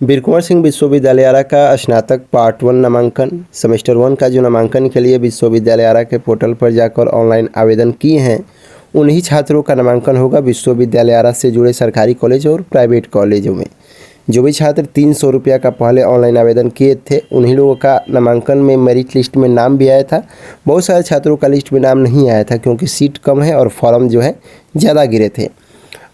वीर कुंवर सिंह विश्वविद्यालय आरा का स्नातक पार्ट 1 नामांकन सेमेस्टर 1 का जो नामांकन के लिए विश्वविद्यालय आरा के पोर्टल पर जाकर ऑनलाइन आवेदन किए हैं उन्हीं छात्रों का नामांकन होगा विश्वविद्यालय आरा से जुड़े सरकारी कॉलेज और प्राइवेट कॉलेजों में। जो भी छात्र 300 रुपया का पहले ऑनलाइन आवेदन किए थे उन्हीं लोगों का नामांकन में मेरिट लिस्ट में नाम भी आया था। बहुत सारे छात्रों का लिस्ट में नाम नहीं आया था क्योंकि सीट कम है और फॉर्म जो है ज़्यादा गिरे थे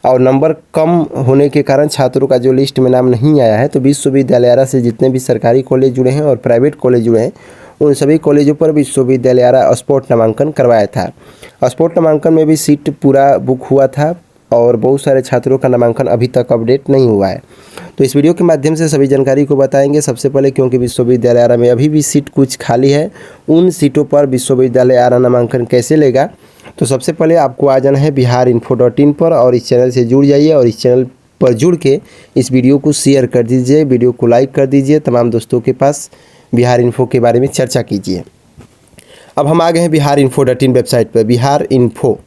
और नंबर कम होने के कारण छात्रों का जो लिस्ट में नाम नहीं आया है। तो विश्वविद्यालय आरा से जितने भी सरकारी कॉलेज जुड़े हैं और प्राइवेट कॉलेज जुड़े हैं उन सभी कॉलेजों पर विश्वविद्यालय आरा स्पॉट नामांकन करवाया था। स्पॉट नामांकन में भी सीट पूरा बुक हुआ था और बहुत सारे छात्रों का नामांकन अभी तक अपडेट नहीं हुआ है। तो इस वीडियो के माध्यम से सभी जानकारी को बताएंगे। सबसे पहले क्योंकि विश्वविद्यालय आरा में अभी भी सीट कुछ खाली है, उन सीटों पर विश्वविद्यालय आरा नामांकन कैसे लेगा। तो सबसे पहले आपको आ जाना है biharinfo.in पर और इस चैनल से जुड़ जाइए और इस चैनल पर जुड़ के इस वीडियो को शेयर कर दीजिए, वीडियो को लाइक कर दीजिए, तमाम दोस्तों के पास बिहार इन्फो के बारे में चर्चा कीजिए। अब हम आ गए हैं biharinfo.in वेबसाइट पर। बिहार इन्फो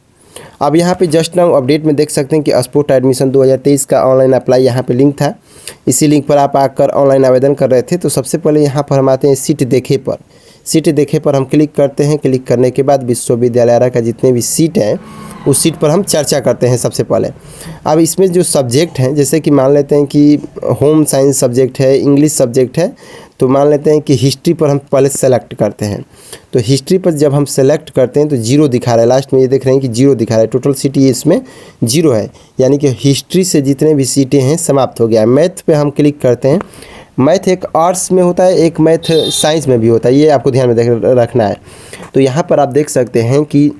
अब यहाँ पे जस्ट नाउ अपडेट में देख सकते हैं कि स्पोर्ट एडमिशन 2023 का ऑनलाइन अप्लाई यहाँ पे लिंक था। इसी लिंक पर आप आकर ऑनलाइन आवेदन कर रहे थे। तो सबसे पहले यहाँ पर हम आते हैं सीट देखे पर। सीट देखे पर हम क्लिक करते हैं। क्लिक करने के बाद विश्वविद्यालय आरा का जितने भी सीट हैं उस सीट पर हम चर्चा करते हैं। सबसे पहले अब इसमें जो सब्जेक्ट हैं, जैसे कि मान लेते हैं कि होम साइंस सब्जेक्ट है, इंग्लिश सब्जेक्ट है, तो मान लेते हैं कि हिस्ट्री पर हम पहले सेलेक्ट करते हैं। तो हिस्ट्री पर जब हम सेलेक्ट करते हैं तो 0 दिखा रहा है, लास्ट में ये देख रहे हैं कि 0 दिखा रहा है। टोटल सीट ये इसमें 0 है, यानी कि हिस्ट्री से जितने भी सीटें हैं समाप्त हो गया। मैथ पे हम क्लिक करते हैं। मैथ एक आर्ट्स में होता है, एक मैथ साइंस में भी होता है, ये आपको ध्यान में रखना है। तो यहाँ पर आप देख सकते हैं कि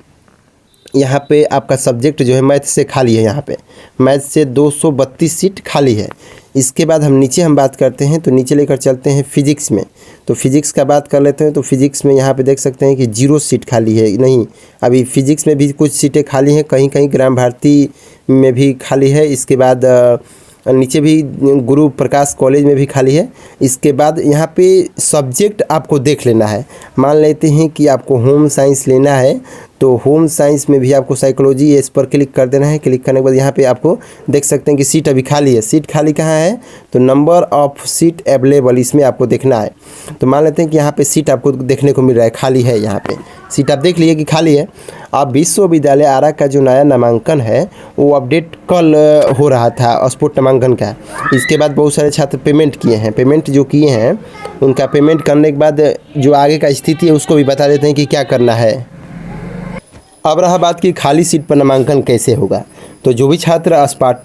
यहाँ पे आपका सब्जेक्ट जो है मैथ से खाली है। यहाँ पे मैथ से 232 सीट खाली है। इसके बाद हम नीचे बात करते हैं, तो नीचे लेकर चलते हैं फिजिक्स में। तो फिजिक्स का बात कर लेते हैं। तो फिजिक्स में यहाँ पे देख सकते हैं कि 0 सीट खाली है। नहीं, अभी फिजिक्स में भी कुछ सीटें खाली हैं, कहीं कहीं ग्राम भारती में भी खाली है। इसके बाद नीचे भी गुरु प्रकाश कॉलेज में भी खाली है। इसके बाद यहाँ पे सब्जेक्ट आपको देख लेना है। मान लेते हैं कि आपको होम साइंस लेना है तो होम साइंस में भी आपको साइकोलॉजी इस पर क्लिक कर देना है। क्लिक करने के बाद यहाँ पे आपको देख सकते हैं कि सीट अभी खाली है। सीट खाली कहाँ है, तो नंबर ऑफ सीट अवेलेबल इसमें आपको देखना है। तो मान लेते हैं कि यहाँ पे सीट आपको देखने को मिल रहा है, खाली है। यहाँ पे सीट आप देख लिए कि खाली है। अब विश्वविद्यालय आरा का जो नया नामांकन है वो अपडेट कल हो रहा था स्पोर्ट नामांकन का। इसके बाद बहुत सारे छात्र पेमेंट किए हैं। पेमेंट जो किए हैं उनका पेमेंट करने के बाद जो आगे का स्थिति है उसको भी बता देते हैं कि क्या करना है। अब रहा बात कि खाली सीट पर नामांकन कैसे होगा। तो जो भी छात्र स्पार्ट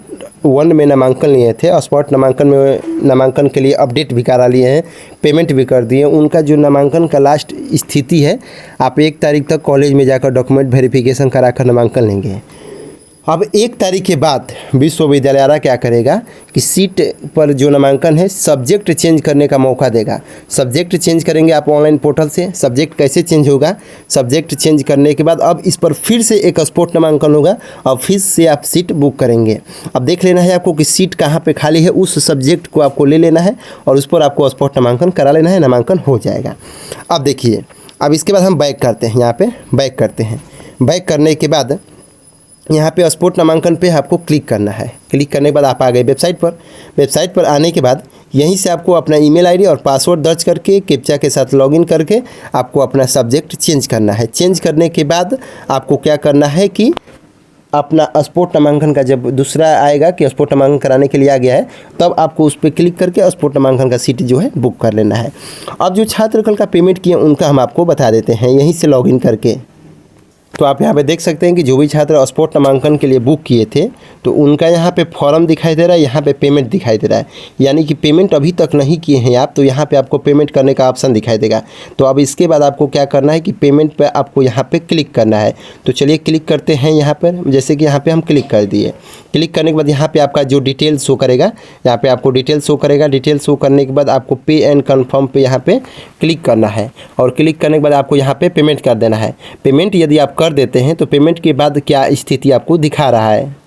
1 में नामांकन लिए थे, स्पॉट नामांकन में नामांकन के लिए अपडेट भी करा लिए हैं, पेमेंट भी कर दिए, उनका जो नामांकन का लास्ट स्थिति है, आप 1 तारीख तक कॉलेज में जाकर डॉक्यूमेंट वेरिफिकेशन कराकर नामांकन लेंगे। अब 1 तारीख के बाद विश्वविद्यालय आरा क्या करेगा कि सीट पर जो नामांकन है सब्जेक्ट चेंज करने का मौका देगा। सब्जेक्ट चेंज करेंगे आप ऑनलाइन पोर्टल से। सब्जेक्ट कैसे चेंज होगा, सब्जेक्ट चेंज करने के बाद अब इस पर फिर से एक स्पॉट नामांकन होगा और फिर से आप सीट बुक करेंगे। अब देख लेना है आपको कि सीट कहाँ पे खाली है, उस सब्जेक्ट को आपको ले लेना है और उस पर आपको स्पॉट नामांकन करा लेना है, नामांकन हो जाएगा। अब देखिए, अब इसके बाद हम बैक करते हैं। यहाँ पर बैक करते हैं। बैक करने के बाद यहाँ पे स्पॉट नामांकन पे आपको क्लिक करना है। क्लिक करने के बाद आप आ गए वेबसाइट पर। वेबसाइट पर आने के बाद यहीं से आपको अपना ईमेल आईडी और पासवर्ड दर्ज करके कैप्चा के साथ लॉगिन करके आपको अपना सब्जेक्ट चेंज करना है। चेंज करने के बाद आपको क्या करना है कि अपना स्पॉट नामांकन का जब दूसरा आएगा कि स्पॉट नामांकन कराने के लिए आ गया है, तब आपको उस पर क्लिक करके स्पॉट नामांकन का सीट जो है बुक कर लेना है। अब जो छात्र कल का पेमेंट किए उनका हम आपको बता देते हैं यहीं से लॉगिन करके। तो आप यहाँ पे देख सकते हैं कि जो भी छात्र स्पॉट नामांकन के लिए बुक किए थे तो उनका यहाँ पे फॉर्म दिखाई दे रहा है, यहाँ पे पेमेंट दिखाई दे रहा है। यानी कि पेमेंट अभी तक नहीं किए हैं आप, तो यहाँ पे आपको पेमेंट करने का ऑप्शन दिखाई देगा। तो अब इसके बाद आपको क्या करना है कि पेमेंट पे आपको यहाँ पे क्लिक करना है। तो चलिए क्लिक करते हैं यहाँ पर। जैसे कि यहाँ पर हम क्लिक कर दिए। क्लिक करने के बाद यहाँ पर आपका जो डिटेल शो करेगा, यहाँ पर आपको डिटेल शो करेगा। डिटेल शो करने के बाद आपको पे एंड कन्फर्म पे यहाँ पर क्लिक करना है और क्लिक करने के बाद आपको यहाँ पर पेमेंट कर देना है। पेमेंट यदि आप कर देते हैं तो पेमेंट के बाद क्या स्थिति आपको दिखा रहा है।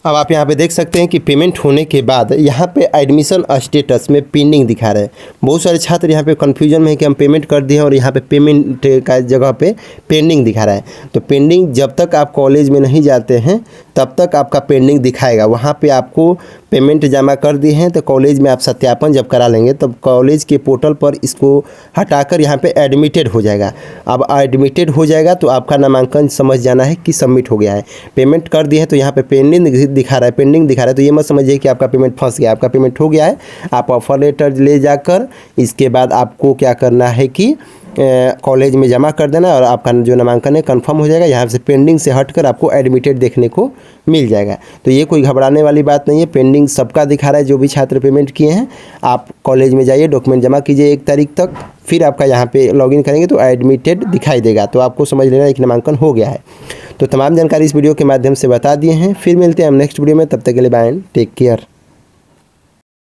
अब आप यहाँ पे देख सकते हैं कि पेमेंट होने के बाद यहाँ पे एडमिशन स्टेटस में पेंडिंग दिखा रहा है। बहुत सारे छात्र यहाँ पे कन्फ्यूजन में है कि हम पेमेंट कर दिए और यहाँ पे पेमेंट का जगह पे पेंडिंग दिखा रहा है। तो पेंडिंग जब तक आप कॉलेज में नहीं जाते हैं तब तक आपका पेंडिंग दिखाएगा। वहाँ पे आपको पेमेंट जमा कर दिए हैं तो कॉलेज में आप सत्यापन जब करा लेंगे तब कॉलेज के पोर्टल पर इसको हटाकर यहाँ पे एडमिटेड हो जाएगा। अब एडमिटेड हो जाएगा तो आपका नामांकन समझ जाना है कि सबमिट हो गया है। पेमेंट कर दिए हैं तो यहाँ पे पेंडिंग दिखा रहा है, पेंडिंग दिखा रहा है, तो ये मत समझिए कि आपका पेमेंट फंस गया। आपका पेमेंट हो गया है। आप ऑफर लेटर ले जाकर इसके बाद आपको क्या करना है कि कॉलेज में जमा कर देना और आपका जो नामांकन है कंफर्म हो जाएगा। यहाँ से पेंडिंग से हटकर आपको एडमिटेड देखने को मिल जाएगा। तो ये कोई घबराने वाली बात नहीं है। पेंडिंग सबका दिखा रहा है, जो भी छात्र पेमेंट किए हैं। आप कॉलेज में जाइए, डॉक्यूमेंट जमा कीजिए 1 तारीख तक, फिर आपका यहाँ पे लॉगिन करेंगे तो एडमिटेड दिखाई देगा। तो आपको समझ लेना एक नामांकन हो गया है। तो तमाम जानकारी इस वीडियो के माध्यम से बता दिए हैं। फिर मिलते हैं हम नेक्स्ट वीडियो में, तब तक के लिए बाय एंड टेक केयर।